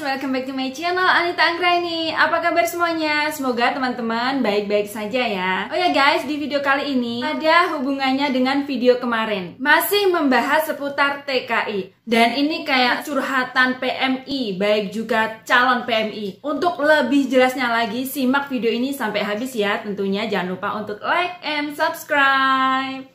welcome back to my channel Anita Anggraini. Apa kabar semuanya? Semoga teman-teman baik-baik saja ya. Oh ya guys, di video kali ini ada hubungannya dengan video kemarin. Masih membahas seputar TKI. Dan ini kayak curhatan PMI, baik juga calon PMI. Untuk lebih jelasnya lagi, simak video ini sampai habis ya. Tentunya jangan lupa untuk like and subscribe.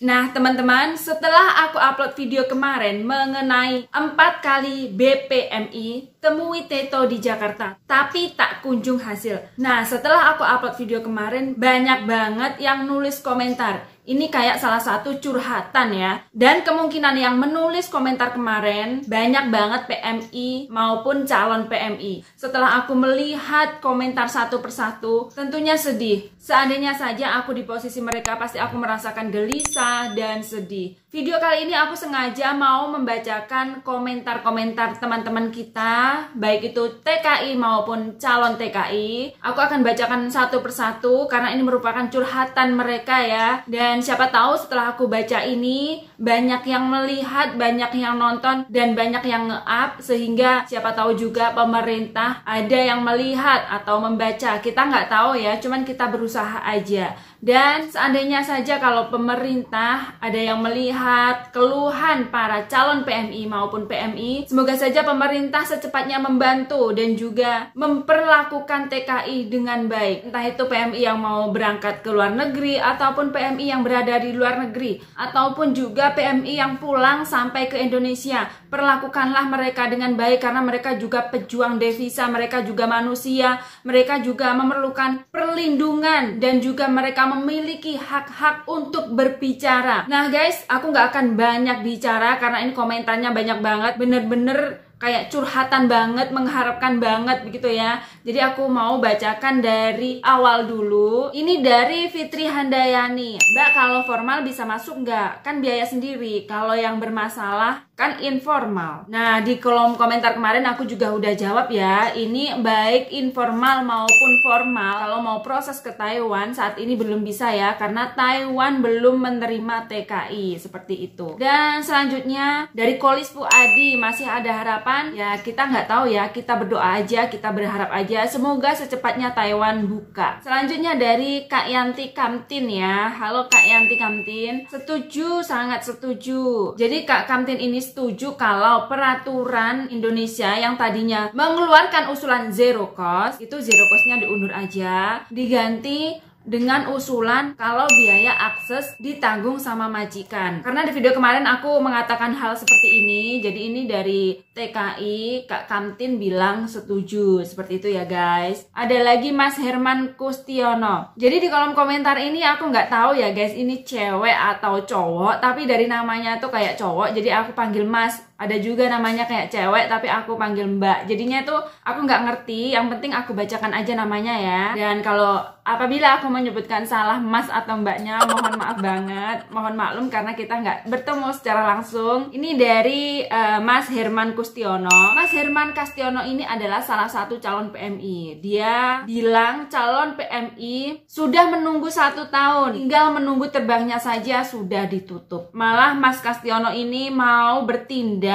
Nah teman-teman, setelah aku upload video kemarin mengenai 4 kali BPMI, temui Teto di Jakarta, tapi tak kunjung hasil. Nah setelah aku upload video kemarin, banyak banget yang nulis komentar. Ini kayak salah satu curhatan ya. Dan kemungkinan yang menulis komentar kemarin banyak banget PMI maupun calon PMI. Setelah aku melihat komentar satu persatu, tentunya sedih. Seandainya saja aku di posisi mereka, pasti aku merasakan gelisah dan sedih. Video kali ini aku sengaja mau membacakan komentar-komentar teman-teman kita, baik itu TKI maupun calon TKI. Aku akan bacakan satu persatu karena ini merupakan curhatan mereka ya. Dan siapa tahu setelah aku baca ini, banyak yang melihat, banyak yang nonton, dan banyak yang nge-up. Sehingga siapa tahu juga pemerintah ada yang melihat atau membaca. Kita nggak tahu ya, cuman kita berusaha aja. Dan seandainya saja kalau pemerintah ada yang melihat keluhan para calon PMI maupun PMI, semoga saja pemerintah secepatnya membantu dan juga memperlakukan TKI dengan baik. Entah itu PMI yang mau berangkat ke luar negeri ataupun PMI yang berada di luar negeri, ataupun juga PMI yang pulang sampai ke Indonesia. Perlakukanlah mereka dengan baik karena mereka juga pejuang devisa, mereka juga manusia, mereka juga memerlukan perlindungan dan juga mereka memiliki hak-hak untuk berbicara. Nah guys, aku nggak akan banyak bicara karena ini komentarnya banyak banget, bener-bener kayak curhatan banget, mengharapkan banget begitu ya. Jadi aku mau bacakan dari awal dulu. Ini dari Fitri Handayani. Mbak, kalau formal bisa masuk nggak? Kan biaya sendiri. Kalau yang bermasalah kan informal. Nah di kolom komentar kemarin aku juga udah jawab ya. Ini baik informal maupun formal. Kalau mau proses ke Taiwan saat ini belum bisa ya, karena Taiwan belum menerima TKI seperti itu. Dan selanjutnya dari Kolis Puadi, masih ada harapan? Ya kita nggak tahu ya, kita berdoa aja, kita berharap aja semoga secepatnya Taiwan buka. Selanjutnya dari Kak Yanti Kamtin ya. Halo Kak Yanti Kamtin. Setuju, sangat setuju. Jadi Kak Kamtin ini setuju kalau peraturan Indonesia yang tadinya mengeluarkan usulan zero cost, itu zero costnya diundur aja, diganti dengan usulan kalau biaya akses ditanggung sama majikan. Karena di video kemarin aku mengatakan hal seperti ini. Jadi ini dari TKI, Kak Kamtin bilang setuju. Seperti itu ya guys. Ada lagi Mas Herman Kustiono. Jadi di kolom komentar ini aku nggak tahu ya guys, ini cewek atau cowok, tapi dari namanya tuh kayak cowok, jadi aku panggil Mas. Ada juga namanya kayak cewek tapi aku panggil Mbak. Jadinya tuh aku nggak ngerti, yang penting aku bacakan aja namanya ya. Dan kalau apabila aku menyebutkan salah Mas atau Mbaknya, mohon maaf banget, mohon maklum karena kita nggak bertemu secara langsung. Ini dari Mas Herman Kustiono. Mas Herman Kustiono ini adalah salah satu calon PMI. Dia bilang calon PMI sudah menunggu 1 tahun, tinggal menunggu terbangnya saja sudah ditutup. Malah Mas Kustiono ini mau bertindak,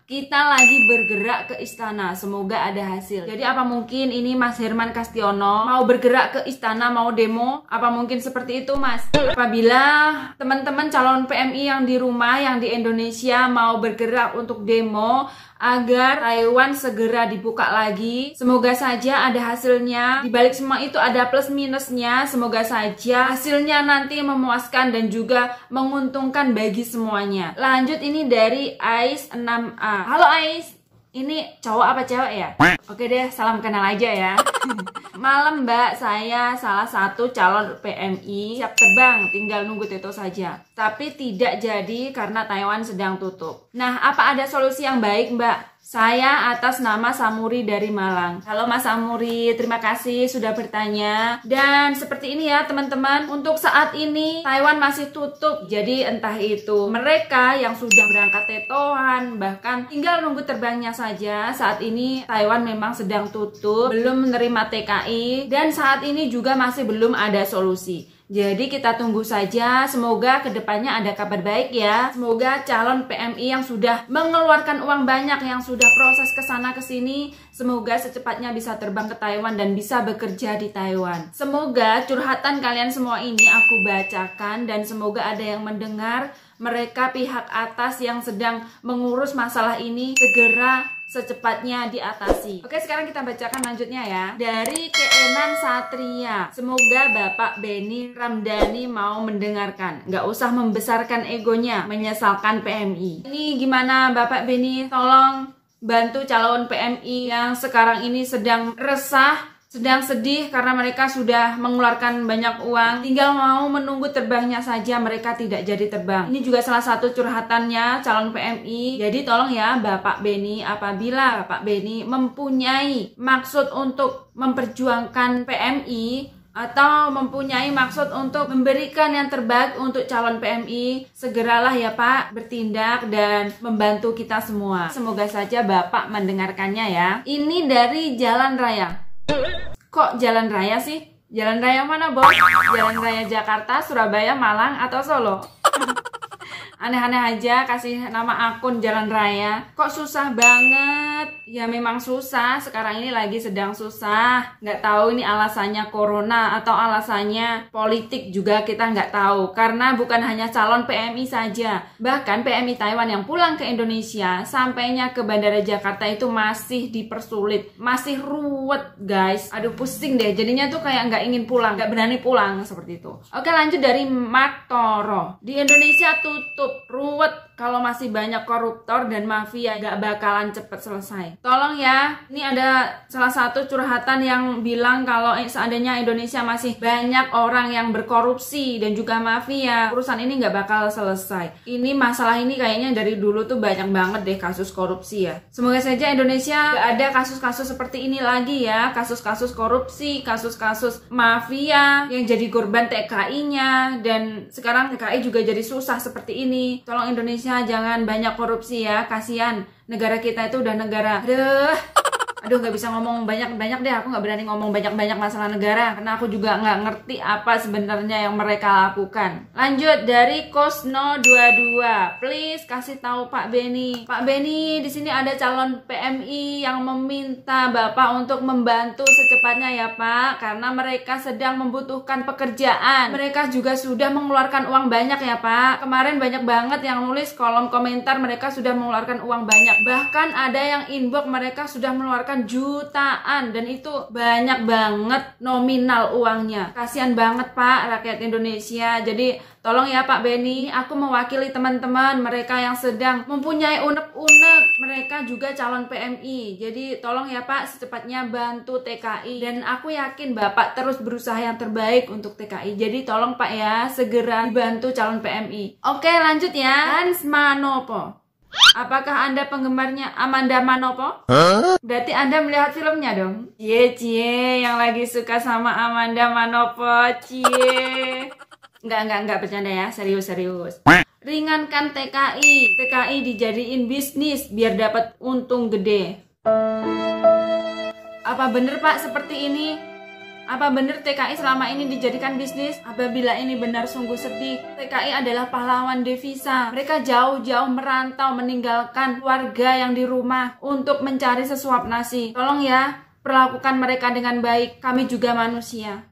kita lagi bergerak ke istana, semoga ada hasil. Jadi apa mungkin ini Mas Herman Kustiono mau bergerak ke istana, mau demo? Apa mungkin seperti itu Mas? Apabila teman-teman calon PMI yang di rumah, yang di Indonesia mau bergerak untuk demo agar Taiwan segera dibuka lagi, semoga saja ada hasilnya. Di balik semua itu ada plus minusnya. Semoga saja hasilnya nanti memuaskan dan juga menguntungkan bagi semuanya. Lanjut ini dari Ais 6A. Halo Ais, ini cowok apa cewek ya? Oke deh, salam kenal aja ya. Malam Mbak, saya salah satu calon PMI, siap terbang, tinggal nunggu Teto saja. Tapi tidak jadi karena Taiwan sedang tutup. Nah, apa ada solusi yang baik Mbak? Saya atas nama Samuri dari Malang. Halo Mas Samuri, terima kasih sudah bertanya. Dan seperti ini ya teman-teman, untuk saat ini Taiwan masih tutup. Jadi entah itu mereka yang sudah berangkat tetoan, bahkan tinggal nunggu terbangnya saja. Saat ini Taiwan memang sedang tutup, belum menerima TKI, dan saat ini juga masih belum ada solusi. Jadi kita tunggu saja, semoga kedepannya ada kabar baik ya. Semoga calon PMI yang sudah mengeluarkan uang banyak, yang sudah proses kesana kesini, semoga secepatnya bisa terbang ke Taiwan dan bisa bekerja di Taiwan. Semoga curhatan kalian semua ini aku bacakan dan semoga ada yang mendengar. Mereka pihak atas yang sedang mengurus masalah ini segera secepatnya diatasi. Oke, sekarang kita bacakan lanjutnya ya. Dari Keenan Satria. Semoga Bapak Beni Ramdhani mau mendengarkan. Nggak usah membesarkan egonya, menyesalkan PMI. Ini gimana Bapak Beni? Tolong bantu calon PMI yang sekarang ini sedang resah, sedang sedih karena mereka sudah mengeluarkan banyak uang, tinggal mau menunggu terbangnya saja, mereka tidak jadi terbang. Ini juga salah satu curhatannya calon PMI. Jadi tolong ya Bapak Beni, apabila Bapak Beni mempunyai maksud untuk memperjuangkan PMI atau mempunyai maksud untuk memberikan yang terbaik untuk calon PMI, segeralah ya Pak bertindak dan membantu kita semua. Semoga saja Bapak mendengarkannya ya. Ini dari Jalan Raya. Kok jalan raya sih? Jalan raya mana, Bos? Jalan raya Jakarta, Surabaya, Malang, atau Solo? Aneh-aneh aja kasih nama akun jalan raya. Kok susah banget? Ya memang susah, sekarang ini lagi sedang susah. Nggak tahu ini alasannya corona atau alasannya politik juga kita nggak tahu. Karena bukan hanya calon PMI saja, bahkan PMI Taiwan yang pulang ke Indonesia, sampainya ke Bandara Jakarta itu masih dipersulit. Masih ruwet guys. Aduh pusing deh, jadinya tuh kayak nggak ingin pulang, nggak berani pulang seperti itu. Oke, lanjut dari Mark Toro. Di Indonesia tutup, ruwet. Kalau masih banyak koruptor dan mafia, gak bakalan cepet selesai. Tolong ya, ini ada salah satu curhatan yang bilang kalau seandainya Indonesia masih banyak orang yang berkorupsi dan juga mafia, urusan ini gak bakal selesai. Ini masalah ini kayaknya dari dulu tuh banyak banget deh kasus korupsi ya. Semoga saja Indonesia gak ada kasus-kasus seperti ini lagi ya. Kasus-kasus korupsi, kasus-kasus mafia yang jadi korban TKI-nya, dan sekarang TKI juga jadi susah seperti ini. Tolong Indonesia jangan banyak korupsi ya, kasihan negara kita itu udah negara aduh nggak bisa ngomong banyak-banyak deh, aku nggak berani ngomong banyak-banyak masalah negara karena aku juga nggak ngerti apa sebenarnya yang mereka lakukan. Lanjut dari Kosno22, please kasih tahu Pak Beni. Pak Beni, di sini ada calon PMI yang meminta Bapak untuk membantu secepatnya ya Pak, karena mereka sedang membutuhkan pekerjaan. Mereka juga sudah mengeluarkan uang banyak ya Pak. Kemarin banyak banget yang nulis kolom komentar mereka sudah mengeluarkan uang banyak. Bahkan ada yang inbox mereka sudah mengeluarkan jutaan, dan itu banyak banget nominal uangnya. Kasihan banget Pak rakyat Indonesia. Jadi tolong ya Pak Beni, aku mewakili teman-teman mereka yang sedang mempunyai unek-unek, mereka juga calon PMI. Jadi tolong ya Pak secepatnya bantu TKI, dan aku yakin Bapak terus berusaha yang terbaik untuk TKI. Jadi tolong Pak ya segera dibantu calon PMI. Oke, lanjut ya. Hans Manopo. Apakah Anda penggemarnya Amanda Manopo? Berarti Anda melihat filmnya dong? Cie, yang lagi suka sama Amanda Manopo, cie. Enggak bercanda ya, serius. Ringankan TKI. TKI dijadiin bisnis biar dapat untung gede. Apa bener Pak seperti ini? Apa benar TKI selama ini dijadikan bisnis? Apabila ini benar sungguh sedih. TKI adalah pahlawan devisa. Mereka jauh-jauh merantau meninggalkan keluarga yang di rumah untuk mencari sesuap nasi. Tolong ya, perlakukan mereka dengan baik. Kami juga manusia.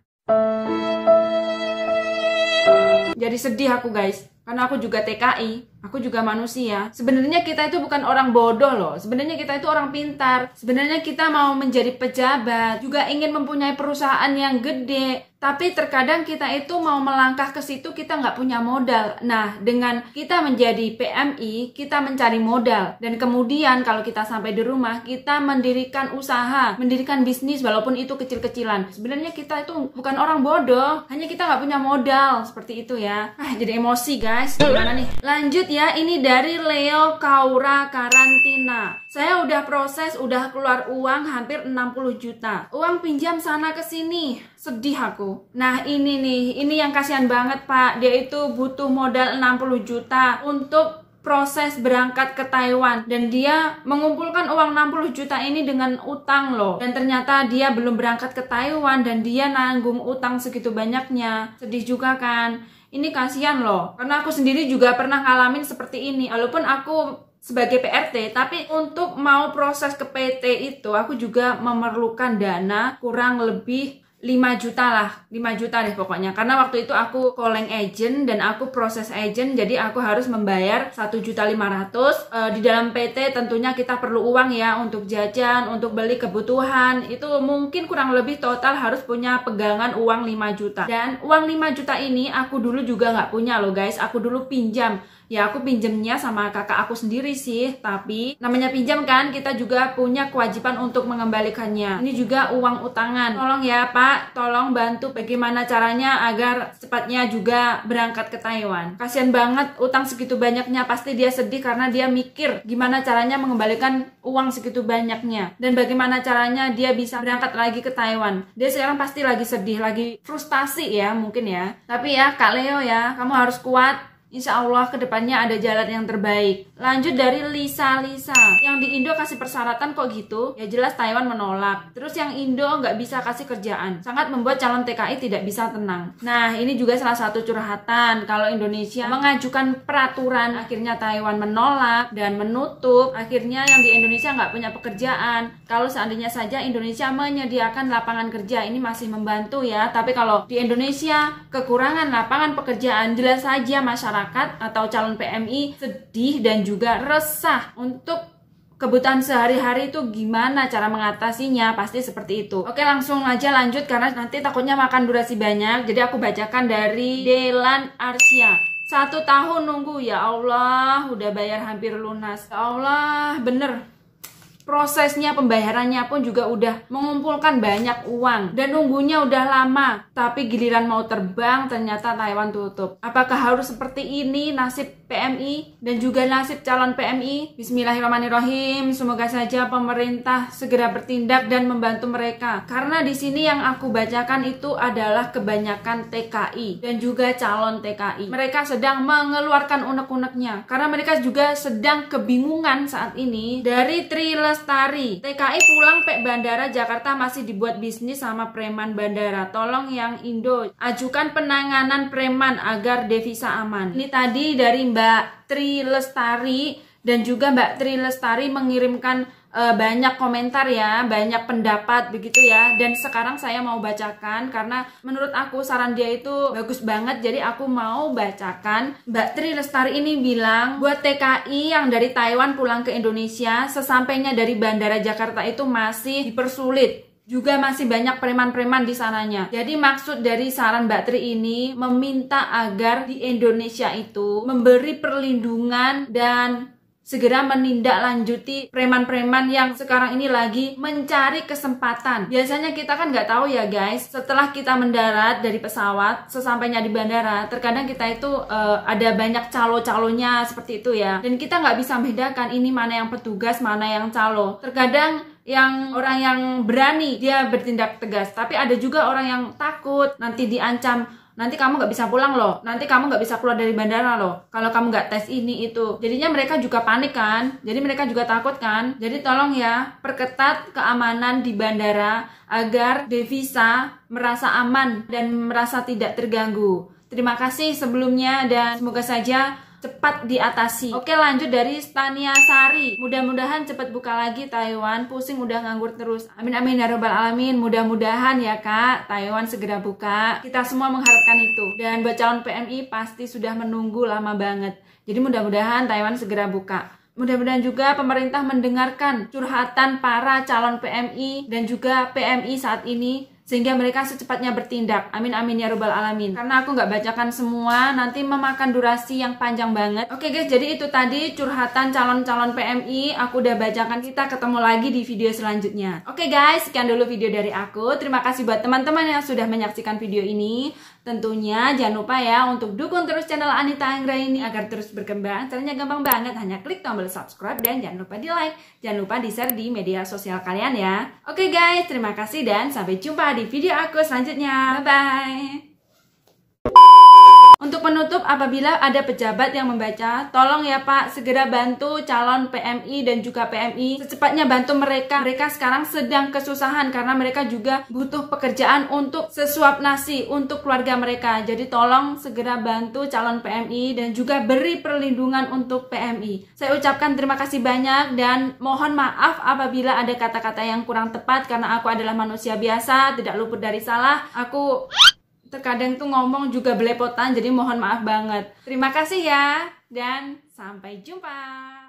Jadi sedih aku guys, karena aku juga TKI. Aku juga manusia. Sebenarnya kita itu bukan orang bodoh loh. Sebenarnya kita itu orang pintar. Sebenarnya kita mau menjadi pejabat, juga ingin mempunyai perusahaan yang gede. Tapi terkadang kita itu mau melangkah ke situ kita nggak punya modal. Nah, dengan kita menjadi PMI, kita mencari modal. Dan kemudian kalau kita sampai di rumah, kita mendirikan usaha, mendirikan bisnis walaupun itu kecil-kecilan. Sebenarnya kita itu bukan orang bodoh, hanya kita nggak punya modal. Seperti itu ya. Jadi emosi guys. Gimana nih? Lanjut ya, ini dari Leo Kaura Karantina. Saya udah proses, udah keluar uang hampir 60 juta. Uang pinjam sana ke sini. Sedih aku. Nah, ini nih, ini yang kasihan banget, Pak. Dia itu butuh modal 60 juta untuk proses berangkat ke Taiwan, dan dia mengumpulkan uang 60 juta ini dengan utang loh. Dan ternyata dia belum berangkat ke Taiwan dan dia nanggung utang segitu banyaknya. Sedih juga kan? Ini kasihan loh. Karena aku sendiri juga pernah ngalamin seperti ini. Walaupun aku sebagai PRT, tapi untuk mau proses ke PT itu aku juga memerlukan dana kurang lebih 5 juta lah, 5 juta deh pokoknya. Karena waktu itu aku calling agent dan aku proses agent, jadi aku harus membayar 1.500.000. Di dalam PT tentunya kita perlu uang ya untuk jajan, untuk beli kebutuhan. Itu mungkin kurang lebih total harus punya pegangan uang 5 juta. Dan uang 5 juta ini aku dulu juga nggak punya loh guys, aku dulu pinjam. Ya aku pinjemnya sama kakak aku sendiri sih, tapi namanya pinjam kan, kita juga punya kewajiban untuk mengembalikannya. Ini juga uang utangan. Tolong ya Pak, tolong bantu bagaimana caranya agar cepatnya juga berangkat ke Taiwan. Kasian banget utang segitu banyaknya, pasti dia sedih karena dia mikir gimana caranya mengembalikan uang segitu banyaknya. Dan bagaimana caranya dia bisa berangkat lagi ke Taiwan. Dia sekarang pasti lagi sedih, lagi frustasi ya mungkin ya. Tapi ya Kak Leo ya, kamu harus kuat. Insya Allah kedepannya ada jalan yang terbaik. Lanjut dari Lisa. Yang di Indo kasih persyaratan kok gitu? Ya jelas Taiwan menolak. Terus yang Indo nggak bisa kasih kerjaan. Sangat membuat calon TKI tidak bisa tenang. Nah ini juga salah satu curhatan. Kalau Indonesia mengajukan peraturan, akhirnya Taiwan menolak dan menutup. Akhirnya yang di Indonesia nggak punya pekerjaan. Kalau seandainya saja Indonesia menyediakan lapangan kerja, ini masih membantu ya. Tapi kalau di Indonesia kekurangan lapangan pekerjaan, jelas saja masyarakat atau calon PMI sedih dan juga resah. Untuk kebutuhan sehari-hari itu gimana cara mengatasinya, pasti seperti itu. Oke langsung aja lanjut karena nanti takutnya makan durasi banyak. Jadi aku bacakan dari Delan Arsya. 1 tahun nunggu, ya Allah udah bayar hampir lunas. Ya Allah bener, prosesnya pembayarannya pun juga udah mengumpulkan banyak uang dan nunggunya udah lama, tapi giliran mau terbang ternyata Taiwan tutup. Apakah harus seperti ini nasib PMI dan juga nasib calon PMI? Bismillahirrahmanirrahim. Semoga saja pemerintah segera bertindak dan membantu mereka. Karena di sini yang aku bacakan itu adalah kebanyakan TKI dan juga calon TKI. Mereka sedang mengeluarkan unek-uneknya karena mereka juga sedang kebingungan saat ini. Dari Tri Lestari, TKI pulang pek bandara Jakarta masih dibuat bisnis sama preman bandara. Tolong yang Indo ajukan penanganan preman agar devisa aman. Ini tadi dari Mbak Tri Lestari, dan juga Mbak Tri Lestari mengirimkan banyak komentar ya, banyak pendapat begitu ya. Dan sekarang saya mau bacakan karena menurut aku saran dia itu bagus banget, jadi aku mau bacakan. Mbak Tri Lestari ini bilang, buat TKI yang dari Taiwan pulang ke Indonesia, sesampainya dari Bandara Jakarta itu masih dipersulit. Juga masih banyak preman-preman di sananya. Jadi maksud dari saran Mbak Tri ini meminta agar di Indonesia itu memberi perlindungan dan segera menindaklanjuti preman-preman yang sekarang ini lagi mencari kesempatan. Biasanya kita kan nggak tahu ya guys, setelah kita mendarat dari pesawat, sesampainya di bandara, terkadang kita itu ada banyak calo-calonya seperti itu ya. Dan kita nggak bisa membedakan ini mana yang petugas, mana yang calo. Terkadang yang orang yang berani dia bertindak tegas, tapi ada juga orang yang takut, nanti diancam, nanti kamu nggak bisa pulang loh, nanti kamu nggak bisa keluar dari bandara loh kalau kamu nggak tes ini itu. Jadinya mereka juga panik kan, jadi mereka juga takut kan. Jadi tolong ya, perketat keamanan di bandara agar devisa merasa aman dan merasa tidak terganggu. Terima kasih sebelumnya dan semoga saja cepat diatasi. Oke lanjut dari Stania Sari. Mudah-mudahan cepat buka lagi Taiwan, pusing udah nganggur terus. Amin amin ya robbal alamin. Mudah-mudahan ya kak, Taiwan segera buka. Kita semua mengharapkan itu. Dan buat calon PMI pasti sudah menunggu lama banget. Jadi mudah-mudahan Taiwan segera buka. Mudah-mudahan juga pemerintah mendengarkan curhatan para calon PMI dan juga PMI saat ini sehingga mereka secepatnya bertindak. Amin amin ya rabbal alamin. Karena aku nggak bacakan semua, nanti memakan durasi yang panjang banget. Oke guys, jadi itu tadi curhatan calon-calon PMI. Aku udah bacakan, kita ketemu lagi di video selanjutnya. Oke guys, sekian dulu video dari aku. Terima kasih buat teman-teman yang sudah menyaksikan video ini. Tentunya jangan lupa ya untuk dukung terus channel Anita Anggraini agar terus berkembang. Caranya gampang banget, hanya klik tombol subscribe dan jangan lupa di like. Jangan lupa di share di media sosial kalian ya. Oke guys, terima kasih dan sampai jumpa di video aku selanjutnya. Bye bye. Untuk penutup, apabila ada pejabat yang membaca, tolong ya Pak, segera bantu calon PMI dan juga PMI. Secepatnya bantu mereka. Mereka sekarang sedang kesusahan karena mereka juga butuh pekerjaan untuk sesuap nasi untuk keluarga mereka. Jadi tolong segera bantu calon PMI dan juga beri perlindungan untuk PMI. Saya ucapkan terima kasih banyak dan mohon maaf apabila ada kata-kata yang kurang tepat karena aku adalah manusia biasa, tidak luput dari salah. Aku terkadang tuh ngomong juga belepotan, jadi mohon maaf banget. Terima kasih ya, dan sampai jumpa.